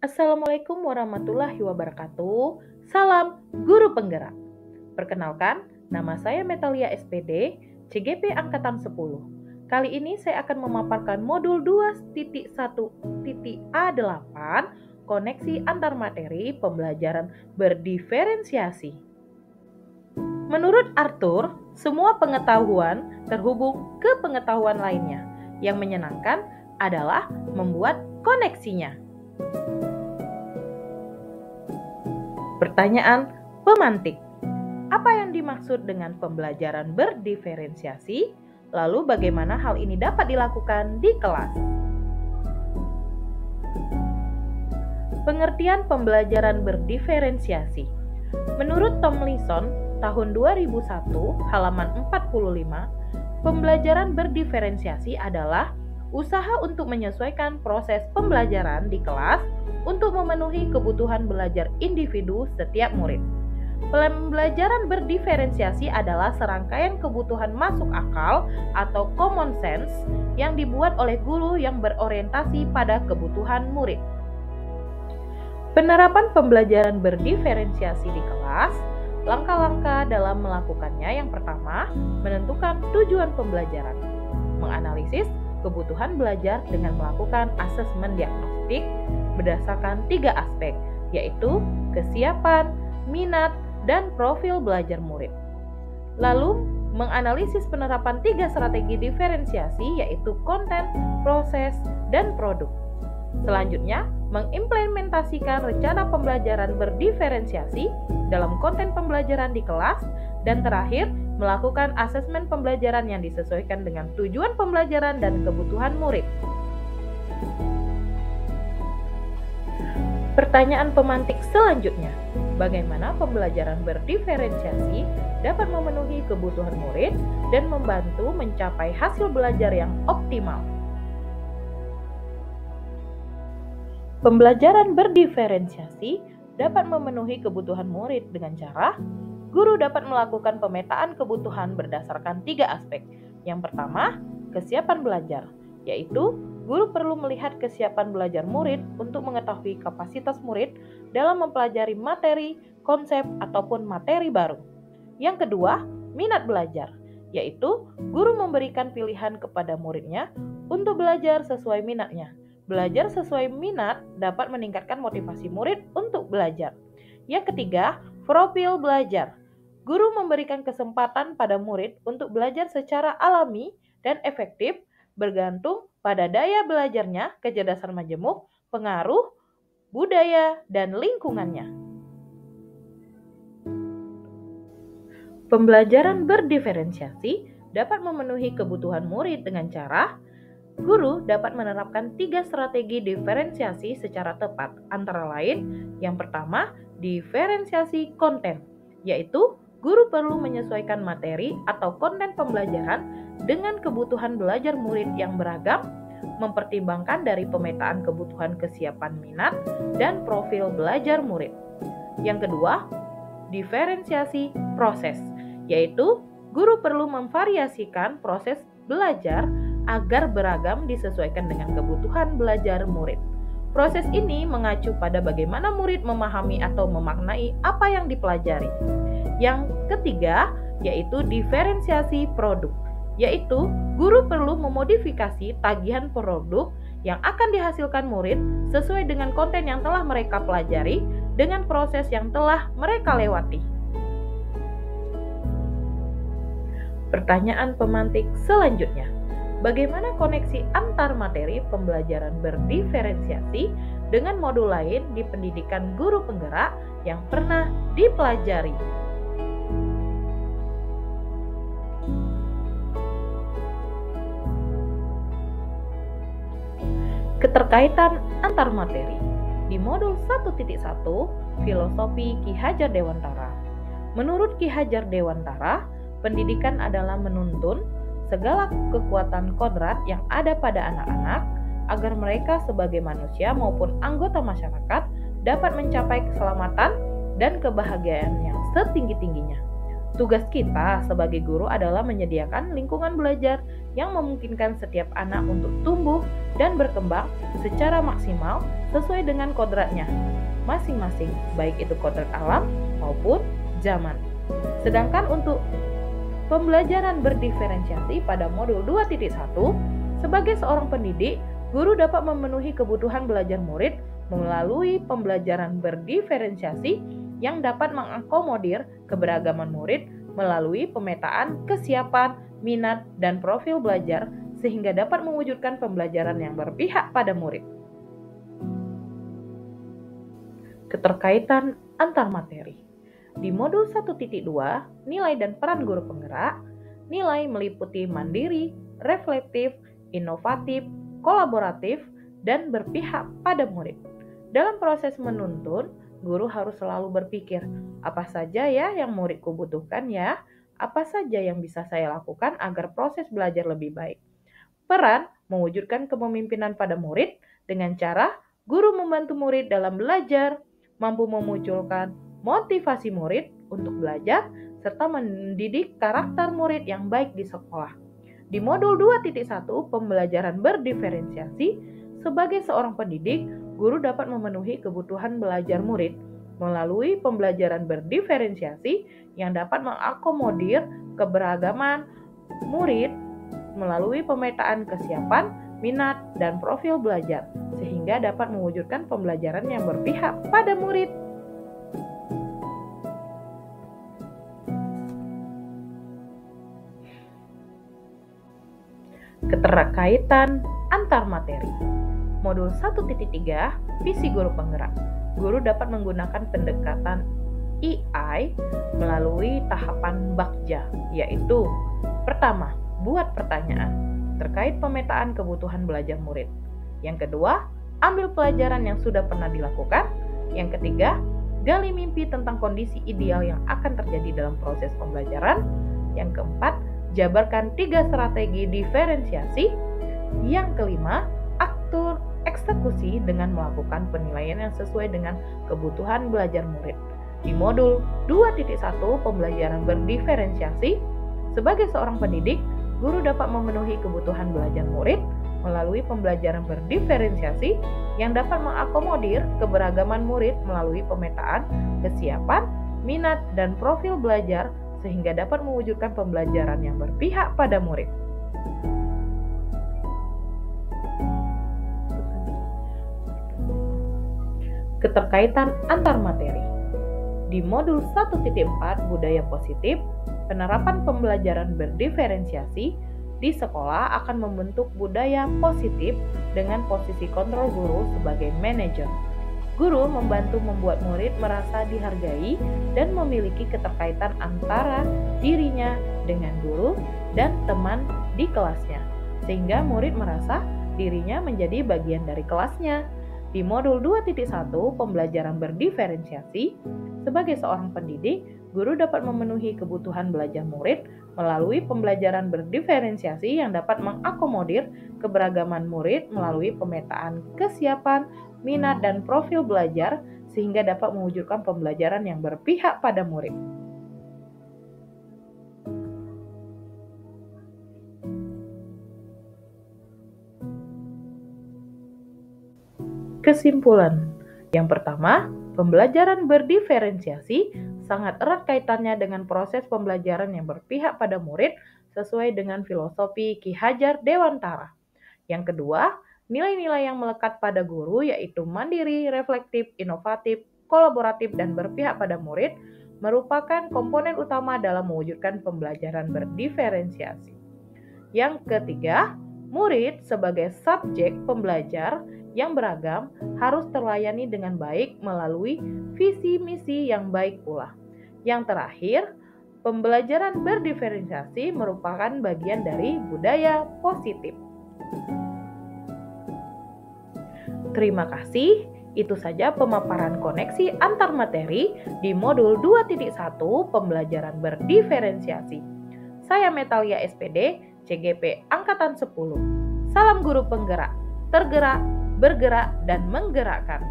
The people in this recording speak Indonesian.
Assalamualaikum warahmatullahi wabarakatuh. Salam Guru Penggerak. Perkenalkan, nama saya Metalia SPD, CGP Angkatan 10. Kali ini saya akan memaparkan modul 2.1.A8, koneksi antar materi pembelajaran berdiferensiasi. Menurut Arthur, semua pengetahuan terhubung ke pengetahuan lainnya. Yang menyenangkan adalah membuat koneksinya. Pertanyaan pemantik. Apa yang dimaksud dengan pembelajaran berdiferensiasi? Lalu bagaimana hal ini dapat dilakukan di kelas? Pengertian pembelajaran berdiferensiasi. Menurut Tomlinson, tahun 2001, halaman 45, pembelajaran berdiferensiasi adalah usaha untuk menyesuaikan proses pembelajaran di kelas untuk memenuhi kebutuhan belajar individu setiap murid. Pembelajaran berdiferensiasi adalah serangkaian kebutuhan masuk akal atau common sense yang dibuat oleh guru yang berorientasi pada kebutuhan murid. Penerapan pembelajaran berdiferensiasi di kelas. Langkah-langkah dalam melakukannya yang pertama, menentukan tujuan pembelajaran. Menganalisis kebutuhan belajar dengan melakukan asesmen diagnostik berdasarkan 3 aspek, yaitu kesiapan, minat, dan profil belajar murid. Lalu, menganalisis penerapan 3 strategi diferensiasi, yaitu konten, proses, dan produk. Selanjutnya, mengimplementasikan rencana pembelajaran berdiferensiasi dalam konten pembelajaran di kelas, dan terakhir, melakukan asesmen pembelajaran yang disesuaikan dengan tujuan pembelajaran dan kebutuhan murid. Pertanyaan pemantik selanjutnya, bagaimana pembelajaran berdiferensiasi dapat memenuhi kebutuhan murid dan membantu mencapai hasil belajar yang optimal? Pembelajaran berdiferensiasi dapat memenuhi kebutuhan murid dengan cara guru dapat melakukan pemetaan kebutuhan berdasarkan 3 aspek. Yang pertama, kesiapan belajar, yaitu guru perlu melihat kesiapan belajar murid untuk mengetahui kapasitas murid dalam mempelajari materi, konsep, ataupun materi baru. Yang kedua, minat belajar, yaitu guru memberikan pilihan kepada muridnya untuk belajar sesuai minatnya. Belajar sesuai minat dapat meningkatkan motivasi murid untuk belajar. Yang ketiga, profil belajar. Guru memberikan kesempatan pada murid untuk belajar secara alami dan efektif bergantung pada daya belajarnya, kecerdasan majemuk, pengaruh, budaya, dan lingkungannya. Pembelajaran berdiferensiasi dapat memenuhi kebutuhan murid dengan cara guru dapat menerapkan 3 strategi diferensiasi secara tepat, antara lain, yang pertama, diferensiasi konten, yaitu guru perlu menyesuaikan materi atau konten pembelajaran dengan kebutuhan belajar murid yang beragam, mempertimbangkan dari pemetaan kebutuhan kesiapan minat dan profil belajar murid. Yang kedua, diferensiasi proses, yaitu guru perlu memvariasikan proses belajar agar beragam disesuaikan dengan kebutuhan belajar murid. Proses ini mengacu pada bagaimana murid memahami atau memaknai apa yang dipelajari. Yang ketiga, yaitu diferensiasi produk, yaitu guru perlu memodifikasi tagihan produk yang akan dihasilkan murid sesuai dengan konten yang telah mereka pelajari dengan proses yang telah mereka lewati. Pertanyaan pemantik selanjutnya, bagaimana koneksi antar materi pembelajaran berdiferensiasi dengan modul lain di pendidikan guru penggerak yang pernah dipelajari? Keterkaitan antar materi. Di modul 1.1, Filosofi Ki Hajar Dewantara. Menurut Ki Hajar Dewantara, pendidikan adalah menuntun segala kekuatan kodrat yang ada pada anak-anak agar mereka sebagai manusia maupun anggota masyarakat dapat mencapai keselamatan dan kebahagiaan yang setinggi-tingginya. Tugas kita sebagai guru adalah menyediakan lingkungan belajar yang memungkinkan setiap anak untuk tumbuh dan berkembang secara maksimal sesuai dengan kodratnya masing-masing, baik itu kodrat alam maupun zaman. Sedangkan untuk pembelajaran berdiferensiasi pada modul 2.1, sebagai seorang pendidik, guru dapat memenuhi kebutuhan belajar murid melalui pembelajaran berdiferensiasi yang dapat mengakomodir keberagaman murid melalui pemetaan kesiapan, minat, dan profil belajar sehingga dapat mewujudkan pembelajaran yang berpihak pada murid. Keterkaitan antar materi. Di modul 1.2, nilai dan peran guru penggerak, nilai meliputi mandiri, reflektif, inovatif, kolaboratif, dan berpihak pada murid. Dalam proses menuntun, guru harus selalu berpikir, apa saja ya yang muridku butuhkan ya? Apa saja yang bisa saya lakukan agar proses belajar lebih baik? Peran mewujudkan kepemimpinan pada murid dengan cara guru membantu murid dalam belajar, mampu memunculkan motivasi murid untuk belajar, serta mendidik karakter murid yang baik di sekolah. Di modul 2.1 pembelajaran berdiferensiasi, sebagai seorang pendidik, guru dapat memenuhi kebutuhan belajar murid melalui pembelajaran berdiferensiasi yang dapat mengakomodir keberagaman murid melalui pemetaan kesiapan, minat, dan profil belajar, sehingga dapat mewujudkan pembelajaran yang berpihak pada murid. Keterkaitan antar materi. Modul 1.3, visi guru penggerak. Guru dapat menggunakan pendekatan EI melalui tahapan bakja, yaitu pertama, buat pertanyaan terkait pemetaan kebutuhan belajar murid. Yang kedua, ambil pelajaran yang sudah pernah dilakukan. Yang ketiga, gali mimpi tentang kondisi ideal yang akan terjadi dalam proses pembelajaran. Yang keempat, jabarkan 3 strategi diferensiasi. Yang kelima, atur eksekusi dengan melakukan penilaian yang sesuai dengan kebutuhan belajar murid. Di modul 2.1 pembelajaran berdiferensiasi, sebagai seorang pendidik, guru dapat memenuhi kebutuhan belajar murid melalui pembelajaran berdiferensiasi yang dapat mengakomodir keberagaman murid melalui pemetaan kesiapan, minat, dan profil belajar sehingga dapat mewujudkan pembelajaran yang berpihak pada murid. Keterkaitan antar materi. Di modul 1.4 budaya positif, penerapan pembelajaran berdiferensiasi di sekolah akan membentuk budaya positif dengan posisi kontrol guru sebagai manajer. Guru membantu membuat murid merasa dihargai dan memiliki keterkaitan antara dirinya dengan guru dan teman di kelasnya, sehingga murid merasa dirinya menjadi bagian dari kelasnya. Di modul 2.1 pembelajaran berdiferensiasi, sebagai seorang pendidik, guru dapat memenuhi kebutuhan belajar murid melalui pembelajaran berdiferensiasi yang dapat mengakomodir keberagaman murid melalui pemetaan kesiapan, minat, dan profil belajar sehingga dapat mewujudkan pembelajaran yang berpihak pada murid. Kesimpulan. Yang pertama, pembelajaran berdiferensiasi sangat erat kaitannya dengan proses pembelajaran yang berpihak pada murid sesuai dengan filosofi Ki Hajar Dewantara. Yang kedua, nilai-nilai yang melekat pada guru yaitu mandiri, reflektif, inovatif, kolaboratif, dan berpihak pada murid merupakan komponen utama dalam mewujudkan pembelajaran berdiferensiasi. Yang ketiga, murid sebagai subjek pembelajar yang beragam harus terlayani dengan baik melalui visi misi yang baik pula. Yang terakhir, pembelajaran berdiferensiasi merupakan bagian dari budaya positif. Terima kasih, itu saja pemaparan koneksi antar materi di modul 2.1 pembelajaran berdiferensiasi. Saya Metalia SPD, CGP Angkatan 10. Salam guru penggerak, tergerak, bergerak, dan menggerakkan.